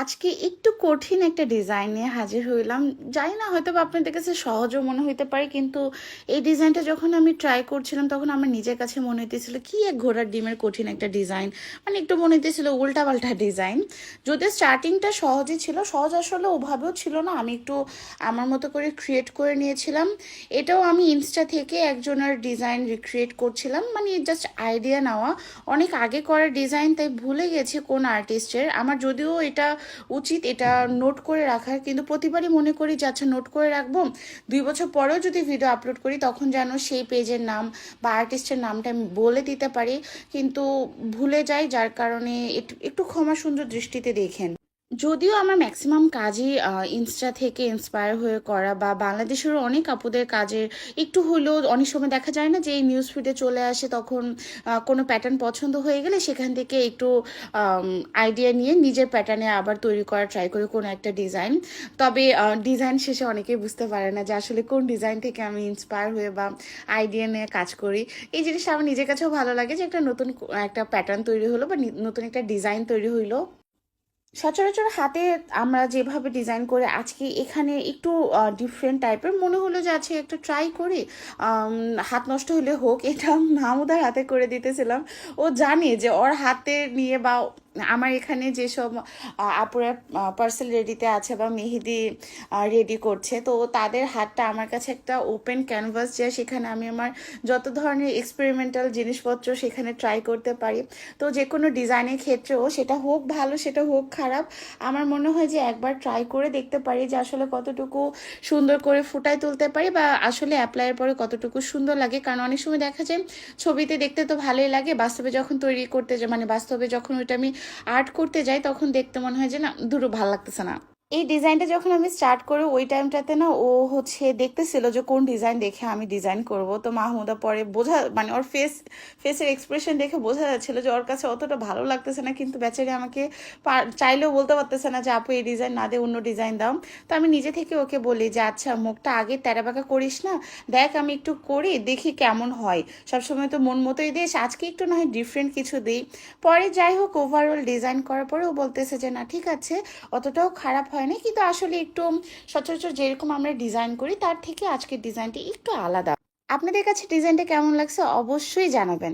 আজকে একটু কঠিন একটা ডিজাইন নিয়ে হাজির হইলাম। জানি না হয়তো বা আপনাদের কাছে সহজও মনে হইতে পারে, কিন্তু এই ডিজাইনটা যখন আমি ট্রাই করছিলাম তখন আমার নিজের কাছে মনে হইতেছিল কি এক ঘোড়ার ডিমের কঠিন একটা ডিজাইন। মানে একটু মনে হইতেছিল উল্টাপাল্টা ডিজাইন। যদিও স্টার্টিংটা সহজই ছিল, সহজ আসলে ওভাবেও ছিল না, আমি একটু আমার মতো করে ক্রিয়েট করে নিয়েছিলাম। এটাও আমি ইনস্টা থেকে একজনের ডিজাইন রিক্রিয়েট করছিলাম, মানে জাস্ট আইডিয়া নেওয়া। অনেক আগে করা ডিজাইন, তাই ভুলে গেছি কোন আর্টিস্টের। আমার যদিও এটা উচিত এটা নোট করে রাখার, কিন্তু প্রতিবারই মনে করি যে আচ্ছা নোট করে রাখবো, 2 বছর পরেও যদি ভিডিও আপলোড করি তখন যেন সেই পেজের নাম বা আর্টিস্টের নামটা আমি বলে দিতে পারি, কিন্তু ভুলে যাই, যার কারণে একটু ক্ষমা সুন্দর দৃষ্টিতে দেখেন। যদিও আমার ম্যাক্সিমাম কাজই ইনস্টা থেকে ইন্সপায়ার হয়ে করা, বা বাংলাদেশেরও অনেক আপুদের কাজের একটু হলেও অনেক সময় দেখা যায় না যে এই নিউজ ফিডে চলে আসে, তখন কোনো প্যাটার্ন পছন্দ হয়ে গেলে সেখান থেকে একটু আইডিয়া নিয়ে নিজের প্যাটার্নে আবার তৈরি করা ট্রাই করি কোনো একটা ডিজাইন। তবে ডিজাইন শেষে অনেকেই বুঝতে পারে না যে আসলে কোন ডিজাইন থেকে আমি ইন্সপায়ার হয়ে বা আইডিয়া নিয়ে কাজ করি। এই জিনিসটা আমার নিজের কাছেও ভালো লাগে যে একটা নতুন একটা প্যাটার্ন তৈরি হলো বা নতুন একটা ডিজাইন তৈরি হইলো। সচরাচর হাতে আমরা যেভাবে ডিজাইন করে আজকে এখানে একটু ডিফারেন্ট টাইপের মনে হলো যে আছে একটা ট্রাই করি। হাত নষ্ট হলে হোক, এটা মাহমুদার হাতে করে দিতেছিলাম। ও জানে যে ওর হাতে নিয়ে বা আমার এখানে যেসব আপুরা পার্সেল রেডিতে আছে বা মেহেদি রেডি করছে, তো তাদের হাতটা আমার কাছে একটা ওপেন ক্যানভাস, যে সেখানে আমি আমার যত ধরনের এক্সপেরিমেন্টাল জিনিসপত্র সেখানে ট্রাই করতে পারি। তো যে কোনো ডিজাইনের ক্ষেত্রেও সেটা হোক ভালো সেটা হোক খারাপ, আমার মনে হয় যে একবার ট্রাই করে দেখতে পারি যে আসলে কতটুকু সুন্দর করে ফুটায় তুলতে পারি বা আসলে অ্যাপ্লাইয়ের পরে কতটুকু সুন্দর লাগে। কারণ অনেক সময় দেখা যায় ছবিতে দেখতে তো ভালোই লাগে, বাস্তবে যখন তৈরি করতে যাই মানে বাস্তবে যখন ওইটা আমি আর্ট করতে যাই তখন দেখতে মনে হয় যে না, দূরও ভালো লাগতেছে না। এই ডিজাইনটা যখন আমি স্টার্ট করি ওই টাইমটাতে না, ও হচ্ছে দেখতেছিল যে কোন ডিজাইন দেখে আমি ডিজাইন করব। তো মাহমুদা পরে বোঝা মানে ওর ফেসের এক্সপ্রেশন দেখে বোঝা যাচ্ছিল যে ওর কাছে অতটা ভালো লাগতেছে না, কিন্তু বেচারি আমাকে চাইলেও বলতে পারতেছে না যে আপু এই ডিজাইন না দিয়ে অন্য ডিজাইন দাও। তো আমি নিজে থেকে ওকে বলি যে আচ্ছা মুখটা আগে তেরাবাঁকা করিস না, দেখ আমি একটু করি দেখি কেমন হয়, সবসময় তো মন মতোই দিস, আজকে একটু না হয় ডিফারেন্ট কিছু দিই। পরে যাই হোক ওভারঅল ডিজাইন করার পরে ও বলতেছে যে না ঠিক আছে, অতটাও খারাপ হয়নি, কিন্তু আসলে একটু সচরাচর যেরকম আমরা ডিজাইন করি তার থেকে আজকের ডিজাইনটি একটু আলাদা। আপনাদের কাছে ডিজাইনটা কেমন লাগছে অবশ্যই জানাবেন।